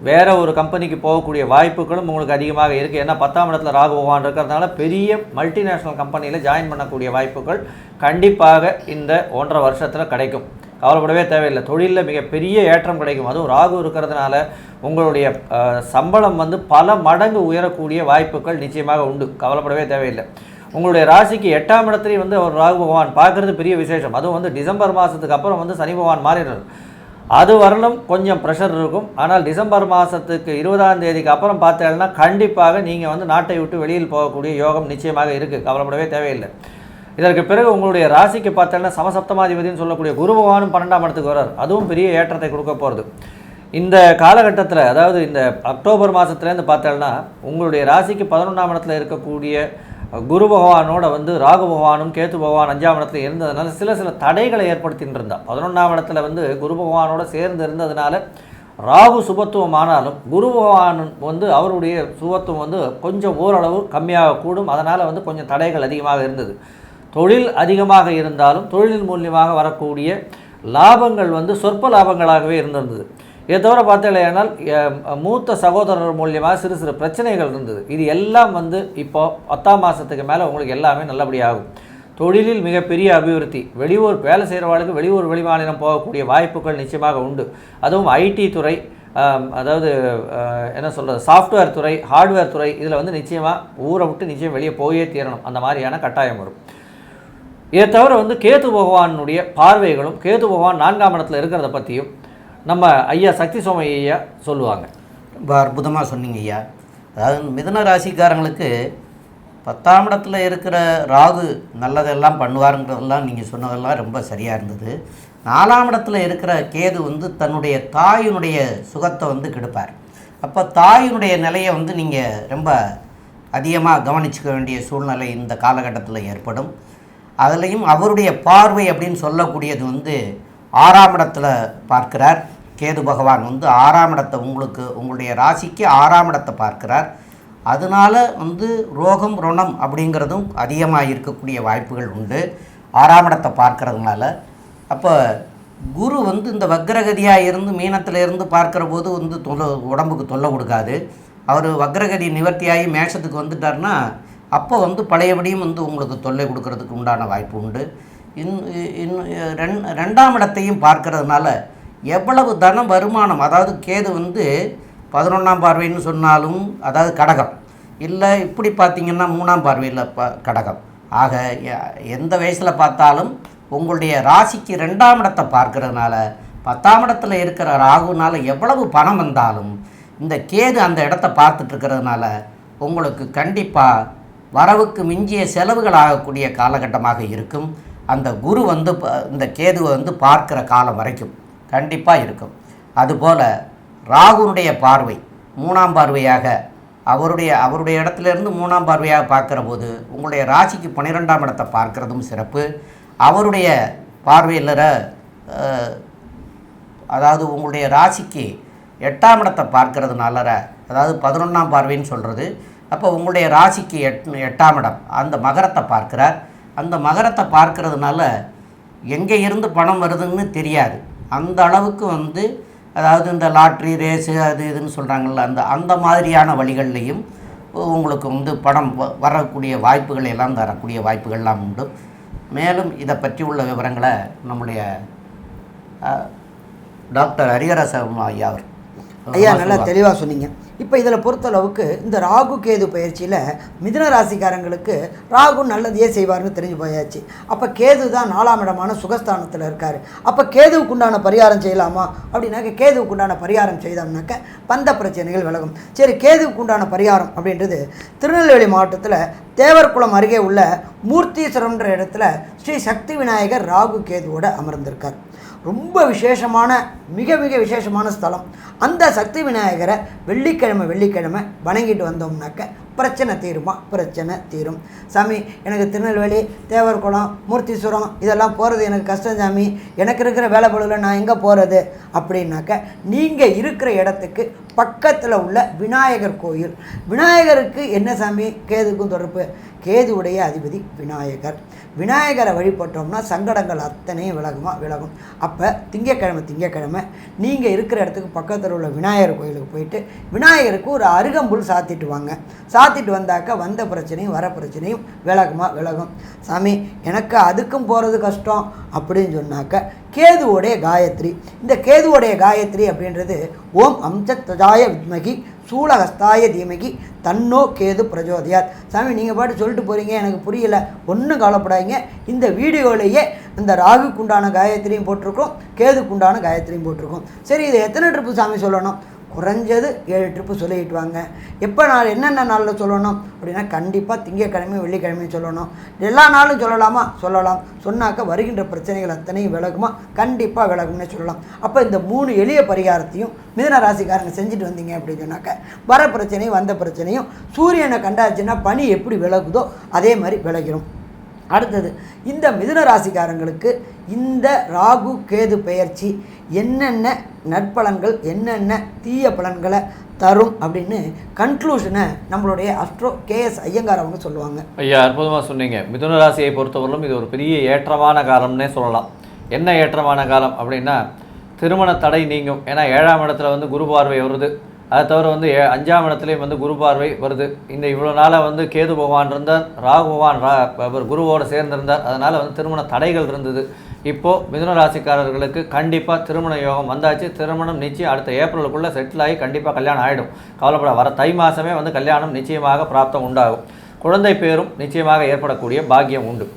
வேறு ஒரு கம்பெனிக்கு போகக்கூடிய வாய்ப்புகளும் உங்களுக்கு அதிகமாக இருக்குது. ஏன்னா 10ஆம் இடத்துல ராகு பகவான் இருக்கிறதுனால பெரிய மல்டிநேஷ்னல் கம்பெனியில் ஜாயின் பண்ணக்கூடிய வாய்ப்புகள் கண்டிப்பாக இந்த 1.5 வருஷத்தில் கிடைக்கும். கவலைப்படவே தேவையில்லை. தொழிலில் மிகப்பெரிய ஏற்றம் கிடைக்கும். அதுவும் ராகு இருக்கிறதுனால உங்களுடைய சம்பளம் வந்து பல மடங்கு உயரக்கூடிய வாய்ப்புகள் நிச்சயமாக உண்டு. கவலைப்படவே தேவையில்லை. உங்களுடைய ராசிக்கு 8ஆம் இடத்துலையும் வந்து அவர் ராகு பகவான் பார்க்குறது பெரிய விசேஷம். அதுவும் வந்து டிசம்பர் மாதத்துக்கு அப்புறம் வந்து சனி பகவான் மாறிடுறார். அது வரலும் கொஞ்சம் ப்ரெஷர் இருக்கும். ஆனால் டிசம்பர் மாதத்துக்கு 20ஆம் தேதிக்கு அப்புறம் பார்த்தீங்கன்னா கண்டிப்பாக நீங்கள் வந்து நாட்டை விட்டு வெளியில் போகக்கூடிய யோகம் நிச்சயமாக இருக்குது. கவலைப்படவே தேவையில்லை. இதற்கு பிறகு உங்களுடைய ராசிக்கு பார்த்தோன்னா சமசப்தமாதிபதினு சொல்லக்கூடிய குரு பகவானும் 12ஆம் இடத்துக்கு வரார். அதுவும் பெரிய ஏற்றத்தை கொடுக்க போகிறது. இந்த காலகட்டத்தில், அதாவது இந்த அக்டோபர் மாதத்துலேருந்து பார்த்தோன்னா உங்களுடைய ராசிக்கு 11ஆம் இடத்துல இருக்கக்கூடிய குரு பகவானோட வந்து ராகு பகவானும் கேத்து பகவான் 5ஆம் இடத்துல இருந்ததுனால சில தடைகளை ஏற்படுத்தின்னு இருந்தால். 11ஆம் இடத்துல வந்து குரு பகவானோட சேர்ந்து இருந்ததுனால ராகு சுபத்துவம் ஆனாலும் குரு பகவான் வந்து அவருடைய சுபத்துவம் வந்து கொஞ்சம் ஓரளவு கம்மியாக கூடும். அதனால் வந்து கொஞ்சம் தடைகள் அதிகமாக இருந்தது. தொழில் அதிகமாக இருந்தாலும் தொழிலின் மூலியமாக வரக்கூடிய லாபங்கள் வந்து சொற்ப லாபங்களாகவே இருந்திருந்தது. இதை தவிர பார்த்தீங்கன்னா மூத்த சகோதரர் மூலியமாக சிறு பிரச்சனைகள் இருந்தது. இது எல்லாம் வந்து இப்போ 10ஆம் மாதத்துக்கு மேலே உங்களுக்கு எல்லாமே நல்லபடியாகும். தொழிலில் மிகப்பெரிய அபிவிருத்தி, வெளியூர் வேலை செய்கிறவர்களுக்கு வெளியூர் வெளிமாநிலம் போகக்கூடிய வாய்ப்புகள் நிச்சயமாக உண்டு. அதுவும் ஐடி துறை, அதாவது என்ன சொல்கிறது, சாஃப்ட்வேர் துறை, ஹார்ட்வேர் துறை, இதில் வந்து நிச்சயமாக ஊரை விட்டு நிச்சயம் வெளியே போயே தீரணும், அந்த மாதிரியான கட்டாயம் வரும். இதை தவிர வந்து கேது பகவானுடைய பார்வைகளும் கேது பகவான் 4ஆம் இடத்துல இருக்கிறத பற்றியும் நம்ம ஐயா சக்தி சோம ஐயா சொல்லுவாங்க. ரொம்ப அற்புதமாக சொன்னீங்க ஐயா. அதாவது மிதுன ராசிக்காரங்களுக்கு 10ஆம் இடத்துல இருக்கிற ராகு நல்லதெல்லாம் பண்ணுவாருங்கிறதெல்லாம் நீங்கள் சொன்னதெல்லாம் ரொம்ப சரியாக இருந்தது. 4ஆம் இடத்துல இருக்கிற கேது வந்து தன்னுடைய தாயினுடைய சுகத்தை வந்து கெடுப்பார். அப்போ தாயினுடைய நிலையை வந்து நீங்கள் ரொம்ப அதிகமாக கவனிச்சுக்க வேண்டிய சூழ்நிலை இந்த காலகட்டத்தில் ஏற்படும். அதுலேயும் அவருடைய பார்வை அப்படின்னு சொல்லக்கூடியது வந்து 6ஆம் இடத்துல பார்க்கிறார். கேது பகவான் வந்து 6ஆம் இடத்தை உங்களுடைய ராசிக்கு 6ஆம் இடத்தை பார்க்கிறார். அதனால் வந்து ரோகம் ருணம் அப்படிங்கிறதும் அதிகமாக இருக்கக்கூடிய வாய்ப்புகள் உண்டு 6ஆம் இடத்தை பார்க்கறதுனால. அப்போ குரு வந்து இந்த வக்ரகதியாக இருந்து மீனத்தில் இருந்து பார்க்குற போது வந்து உடம்புக்கு தொல்லை கொடுக்காது. அவர் வக்ரகதி நிவர்த்தியாகி மேஷத்துக்கு வந்துட்டார்னா அப்போ வந்து பழையபடியும் வந்து உங்களுக்கு தொல்லை கொடுக்கறதுக்கு உண்டான வாய்ப்பு உண்டு. இன்னும் 2ஆம் இடத்தையும் பார்க்கறதுனால எவ்வளவு தன வருமானம், அதாவது கேது வந்து 11ஆம் பார்வைன்னு சொன்னாலும் அதாவது கடகம் இல்லை, இப்படி பார்த்திங்கன்னா 3ஆம் பார்வையில் கடகம். ஆக எந்த வயசில் பார்த்தாலும் உங்களுடைய ராசிக்கு 2ஆம் இடத்தை பார்க்கறதுனால 10ஆம் இடத்துல இருக்கிற ராகுனால் எவ்வளவு பணம் வந்தாலும் இந்த கேது அந்த இடத்த பார்த்துட்ருக்கிறதுனால உங்களுக்கு கண்டிப்பாக வரவுக்கு மிஞ்சிய செலவுகள் ஆகக்கூடிய காலகட்டமாக இருக்கும். அந்த குரு வந்து இந்த கேதுவை வந்து பார்க்குற காலம் வரைக்கும் கண்டிப்பாக இருக்கும். அதுபோல் ராகுனுடைய பார்வை 3ஆம் பார்வையாக அவருடைய இடத்துலேருந்து 3ஆம் பார்வையாக பார்க்குற போது உங்களுடைய ராசிக்கு 12ஆம் இடத்தை பார்க்குறதும் சிறப்பு. அவருடைய பார்வையில் அதாவது உங்களுடைய ராசிக்கு 8ஆம் இடத்தை பார்க்கறதுனால, அதாவது 11ஆம் பார்வைன்னு சொல்கிறது. அப்போ உங்களுடைய ராசிக்கு 8ஆம் இடம் அந்த மகரத்தை பார்க்குறார். அந்த மகரத்தை பார்க்கறதுனால எங்கே இருந்து பணம் வருதுன்னு தெரியாது. அந்த அளவுக்கு வந்து அதாவது இந்த லாட்ரி ரேஸு அது இதுன்னு சொல்கிறாங்கள்ல, அந்த மாதிரியான வழிகள்லையும் உங்களுக்கு வந்து பணம் வரக்கூடிய வாய்ப்புகள் எல்லாம் தரக்கூடிய வாய்ப்புகள்லாம் உண்டு. மேலும் இதை பற்றி உள்ள விவரங்களை நம்முடைய டாக்டர் ஹரிஹரசம் ஐயா அவர். ஐயா நல்லா தெளிவாக சொன்னீங்க. இப்போ இதில் பொறுத்தளவுக்கு இந்த ராகு கேது பயிற்சியில் மிதுன ராசிக்காரங்களுக்கு ராகு நல்லதையே செய்வார்னு தெரிஞ்சு போயாச்சு. அப்போ கேது தான் 4ஆம் இடமான சுகஸ்தானத்தில் இருக்கார். அப்போ கேதுவுக்கு உண்டான பரிகாரம் செய்யலாமா அப்படின்னாக்க, கேதுவுக்கு உண்டான பரிகாரம் செய்தோம்னாக்க பந்த பிரச்சனைகள் விலகும். சரி, கேதுவுக்கு உண்டான பரிகாரம் அப்படின்றது திருநெல்வேலி மாவட்டத்தில் தேவர்குளம் அருகே உள்ள மூர்த்தீஸ்வரம்ன்ற இடத்துல ஸ்ரீ சக்தி விநாயகர் ராகு கேதுவோடு அமர்ந்திருக்கார். ரொம்ப விசேஷமான, மிக மிக விசேஷமான ஸ்தலம். அந்த சக்தி விநாயகரை வெள்ளிக்கிழமை வணங்கிட்டு வந்தோம்னாக்க பிரச்சனை தீருமா? பிரச்சனை தீரும். சாமி, எனக்கு திருநெல்வேலி, தேவர்குளம், மூர்த்தீஸ்வரம் இதெல்லாம் போகிறது எனக்கு கஷ்டம் சாமி, எனக்கு இருக்கிற வேலை பொருளில் நான் எங்கே போகிறது அப்படின்னாக்க, நீங்கள் இருக்கிற இடத்துக்கு பக்கத்தில் உள்ள விநாயகர் கோயில். விநாயகருக்கு என்ன சாமி கேதுக்கும் தொடர்பு? கேதுவுடைய அதிபதி விநாயகர். விநாயகரை வழிபட்டோம்னா சங்கடங்கள் அத்தனையும் விலகும். அப்போ திங்கக்கிழமை நீங்கள் இருக்கிற இடத்துக்கு பக்கத்தில் உள்ள விநாயகர் கோயிலுக்கு போயிட்டு விநாயகருக்கு ஒரு அருகம்புல் சாத்திட்டு வாங்க. சாத்திட்டு வந்தாக்க வந்த பிரச்சனையும் வர பிரச்சனையும் விலகும். சாமி, எனக்கு அதுக்கும் போகிறது கஷ்டம் அப்படின்னு சொன்னாக்க கேதுவோடைய காயத்ரி. இந்த கேதுவோடைய காயத்ரி அப்படின்றது ஓம் அம்சத்வஜாய வித்மகி சூலஹஸ்தாய தீமகி தன்னோ கேது பிரஜோதயாத். சாமி, நீங்கள் பாட்டு சொல்லிட்டு போகிறீங்க, எனக்கு புரியல, ஒன்றும் கவலைப்படாதீங்க. இந்த வீடியோலேயே இந்த ராகுக்குண்டான காயத்ரியும் போட்டிருக்கோம், கேதுக்குண்டான காயத்ரியும் போட்டிருக்கோம். சரி, இது எத்தனை ட்ரிப்பு சாமி சொல்லணும்? குறைஞ்சது 7 ட்ரிப்பு சொல்லிட்டு வாங்க. எப்போ நாள், என்னென்ன நாளில் சொல்லணும் அப்படின்னா, கண்டிப்பாக திங்கக்கிழமையும் வெள்ளிக்கிழமையும் சொல்லணும். எல்லா நாளும் சொல்லலாமா? சொல்லலாம். சொன்னாக்க வருகின்ற பிரச்சனைகள் அத்தனையும் விலகுமா? கண்டிப்பாக விலகும்னே சொல்லலாம். அப்போ இந்த 3 எளிய பரிகாரத்தையும் மிதுன ராசிக்காரங்க செஞ்சுட்டு வந்தீங்க அப்படின்னு சொன்னாக்க வர பிரச்சனையும் வந்த பிரச்சனையும் சூரியனை கண்டாச்சுன்னா பனி எப்படி விலகுதோ அதே மாதிரி விலகிடும். அடுத்தது, இந்த மிதுன ராசிக்காரங்களுக்கு இந்த ராகு கேது பெயர்ச்சி என்னென்ன நற்பலன்கள், என்னென்ன தீய பலன்களை தரும் அப்படின்னு கன்க்ளூஷனை நம்மளுடைய அஸ்ட்ரோ KS ஐயங்கார் அவங்க சொல்லுவாங்க. ஐயா, அற்புதமாக சொன்னீங்க. மிதுன ராசியை பொறுத்தவரையிலும் இது ஒரு பெரிய ஏற்றமான காலம்னே சொல்லலாம். என்ன ஏற்றமான காலம் அப்படின்னா, திருமண தடை நீங்கும். ஏன்னா 7ஆம் இடத்துல வந்து குரு பார்வை வருது. அதை தவிர வந்து 5ஆம் இடத்துலையும் வந்து குரு பார்வை வருது. இந்த இவ்வளோ நாளாக வந்து கேது பகவான் இருந்தார், ராகு பகவான் குருவோடு சேர்ந்திருந்தார். அதனால் வந்து திருமண தடைகள் இருந்தது. இப்போது மிதுன ராசிக்காரர்களுக்கு கண்டிப்பாக திருமண யோகம் வந்தாச்சு. திருமணம் நிச்சயம் அடுத்த ஏப்ரலுக்குள்ளே செட்டில் ஆகி கண்டிப்பாக கல்யாணம் ஆகிடும். கவலைப்பட, வர தை மாதமே வந்து கல்யாணம் நிச்சயமாக பிராப்தம் உண்டாகும். குழந்தை பேரும் நிச்சயமாக ஏற்படக்கூடிய பாக்கியம் உண்டு.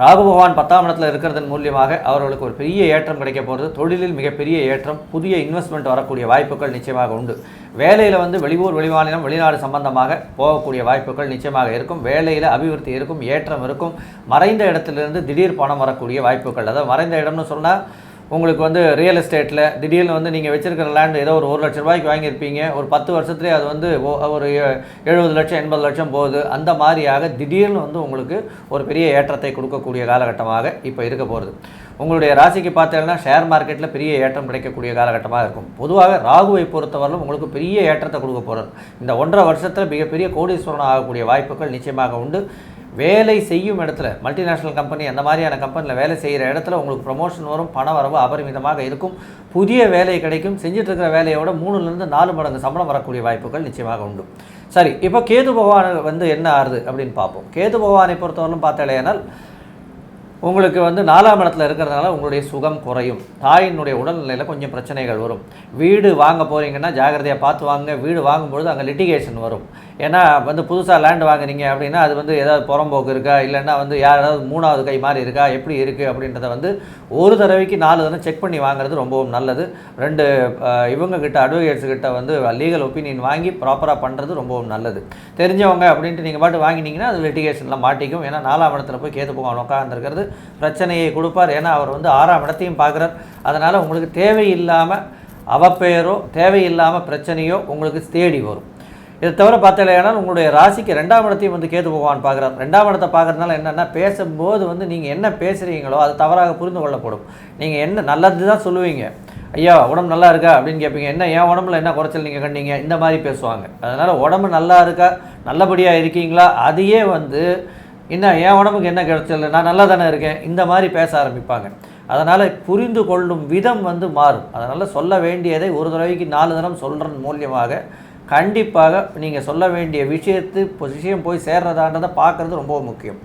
ராகு பகவான் 10ஆம் இடத்துல இருக்கிறதன் மூலியமாக அவர்களுக்கு ஒரு பெரிய ஏற்றம் கிடைக்க போகிறது. தொழிலில் மிகப்பெரிய ஏற்றம், புதிய இன்வெஸ்ட்மெண்ட் வரக்கூடிய வாய்ப்புகள் நிச்சயமாக உண்டு. வேலையில் வந்து வெளியூர், வெளிமாநிலம், வெளிநாடு சம்பந்தமாக போகக்கூடிய வாய்ப்புகள் நிச்சயமாக இருக்கும். வேலையில் அபிவிருத்தி இருக்கும், ஏற்றம் இருக்கும். மறைந்த இடத்துலேருந்து திடீர் பணம் வரக்கூடிய வாய்ப்புகள். அதாவது மறைந்த இடம்னு சொன்னால் உங்களுக்கு வந்து ரியல் எஸ்டேட்டில் திடீர்னு வந்து நீங்கள் வச்சுருக்கிற லேண்டு ஏதோ ஒரு 1 லட்ச ரூபாய்க்கு வாங்கியிருப்பீங்க, ஒரு 10 வருஷத்துலேயே அது வந்து ஒரு 70 லட்சம் 80 லட்சம் போகுது. அந்த மாதிரியாக திடீர்னு வந்து உங்களுக்கு ஒரு பெரிய ஏற்றத்தை கொடுக்கக்கூடிய காலகட்டமாக இப்போ இருக்க போகிறது. உங்களுடைய ராசிக்கு பார்த்தீங்கன்னா ஷேர் மார்க்கெட்டில் பெரிய ஏற்றம் கிடைக்கக்கூடிய காலகட்டமாக இருக்கும். பொதுவாக ராகுவை பொறுத்தவரையிலும் உங்களுக்கு பெரிய ஏற்றத்தை கொடுக்க போகிறது. இந்த 1.5 வருஷத்தில் மிகப்பெரிய கோடீஸ்வரன் ஆகக்கூடிய வாய்ப்புகள் நிச்சயமாக உண்டு. வேலை செய்யும் இடத்துல, மல்டிநேஷ்னல் கம்பெனி அந்த மாதிரியான கம்பெனியில் வேலை செய்கிற இடத்துல உங்களுக்கு ப்ரமோஷன் வரும், பண வரவு அபரிமிதமாக இருக்கும், புதிய வேலை கிடைக்கும். செஞ்சுட்டு இருக்கிற வேலையோட 3லிருந்து 4 மடங்கு சம்பளம் வரக்கூடிய வாய்ப்புகள் நிச்சயமாக உண்டு. சரி, இப்போ கேது பகவான் வந்து என்ன ஆறுது அப்படின்னு பார்ப்போம். கேது பகவானை பொறுத்தவரைக்கும் பார்த்தாலேனால் உங்களுக்கு வந்து 4ஆம் இடத்துல இருக்கிறதுனால உங்களுடைய சுகம் குறையும். தாயினுடைய உடல்நிலையில் கொஞ்சம் பிரச்சனைகள் வரும். வீடு வாங்க போகிறீங்கன்னா ஜாகிரதையாக பார்த்து வாங்க. வீடு வாங்கும்பொழுது அங்கே லிட்டிகேஷன் வரும். ஏன்னா வந்து புதுசாக லேண்டு வாங்குறீங்க அப்படின்னா அது வந்து ஏதாவது புறம்போக்கு இருக்கா, இல்லைன்னா வந்து யாராவது 3வது கை மாதிரி இருக்கா, எப்படி இருக்குது அப்படின்றத வந்து ஒரு தடவைக்கு 4 தடவை செக் பண்ணி வாங்குறது ரொம்பவும் நல்லது. 2 இவங்கக்கிட்ட அட்வொகேட்ஸுக்கிட்ட வந்து லீகல் ஒப்பீனியன் வாங்கி ப்ராப்பராக பண்ணுறது ரொம்பவும் நல்லது. தெரிஞ்சவங்க அப்படின்ட்டு நீங்கள் பாட்டு வாங்கினீங்கன்னா அது லிட்டிகேஷனில் மாட்டிக்கும். ஏன்னா 4ஆம் இடத்துல போய் கேது பகவான் உட்காந்துருக்கிறது பிரச்சனையை கொடுப்பார். ஏன்னா அவர் வந்து 6ஆம் இடத்தையும் பார்க்குறார். அதனால் உங்களுக்கு தேவையில்லாமல் அவப்பெயரோ தேவையில்லாமல் பிரச்சனையோ உங்களுக்கு தேடி வரும். இதை தவிர பார்த்தீங்கன்னா உங்களுடைய ராசிக்கு 2ஆம் இடத்தையும் வந்து கேது பகவான் பார்க்குறார். 2ஆம் இடத்தை பார்க்குறதுனால என்னென்னா, பேசும்போது வந்து நீங்கள் என்ன பேசுகிறீங்களோ அது தவறாக புரிந்து கொள்ளப்படும். நீங்கள் என்ன நல்லது தான் சொல்லுவீங்க, ஐயா உடம்பு நல்லா இருக்கா அப்படின்னு கேட்பீங்க, என்ன என் உடம்புல என்ன குறைச்சல் நீங்கள் கண்டீங்க, இந்த மாதிரி பேசுவாங்க. அதனால் உடம்பு நல்லா இருக்கா, நல்லபடியாக இருக்கீங்களா, அதையே வந்து இன்னும் என் உடம்புக்கு என்ன கிடைச்சல, நான் நல்லா தானே இருக்கேன், இந்த மாதிரி பேச ஆரம்பிப்பாங்க. அதனால் புரிந்து கொள்ளும் விதம் வந்து மாறும். அதனால் சொல்ல வேண்டியதை ஒரு தடவைக்கு 4 தடவை சொல்கிறன் மூலியமாக கண்டிப்பாக நீங்கள் சொல்ல வேண்டிய விஷயம் போய் சேர்றதான்றதை பார்க்குறது ரொம்ப முக்கியம்.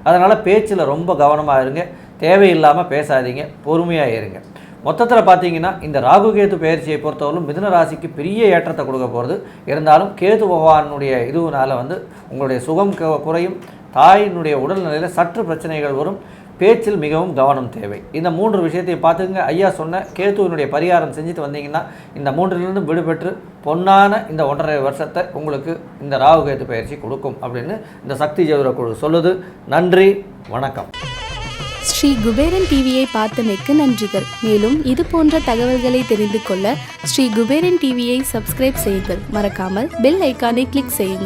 அதனால் பேச்சில் ரொம்ப கவனமாக இருங்க. தேவையில்லாமல் பேசாதீங்க, பொறுமையாக இருங்க. மொத்தத்தில் பார்த்தீங்கன்னா இந்த ராகு கேது பயிற்சியை பொறுத்தவரைக்கும் மிதுன ராசிக்கு பெரிய ஏற்றத்தை கொடுக்க போகிறது. இருந்தாலும் கேது பகவானுடைய இதுனால உங்களுடைய சுகம் குறையும், தாயினுடைய உடல்நிலையில் சற்று பிரச்சனைகள் வரும், பேச்சில் மிகவும் கவனம் தேவை. இந்த 3 விஷயத்தை பார்த்துங்க. ஐயா சொன்ன கேத்துவினுடைய பரிகாரம் செஞ்சுட்டு வந்தீங்கன்னா இந்த 3லிருந்து விடுபெற்று பொன்னான இந்த 1.5 வருஷத்தை உங்களுக்கு இந்த ராகு கேது பயிற்சி கொடுக்கும் அப்படின்னு இந்த சக்தி ஜோதிட குழு சொல்லுது. நன்றி, வணக்கம். ஸ்ரீ குபேரன் டிவியை பார்த்தமைக்கு நன்றிகள். மேலும் இது போன்ற தகவல்களை தெரிந்து கொள்ள ஸ்ரீ குபேரன் டிவியை சப்ஸ்கிரைப் செய்யுங்கள். மறக்காமல் பெல் ஐக்கானை கிளிக் செய்யுங்கள்.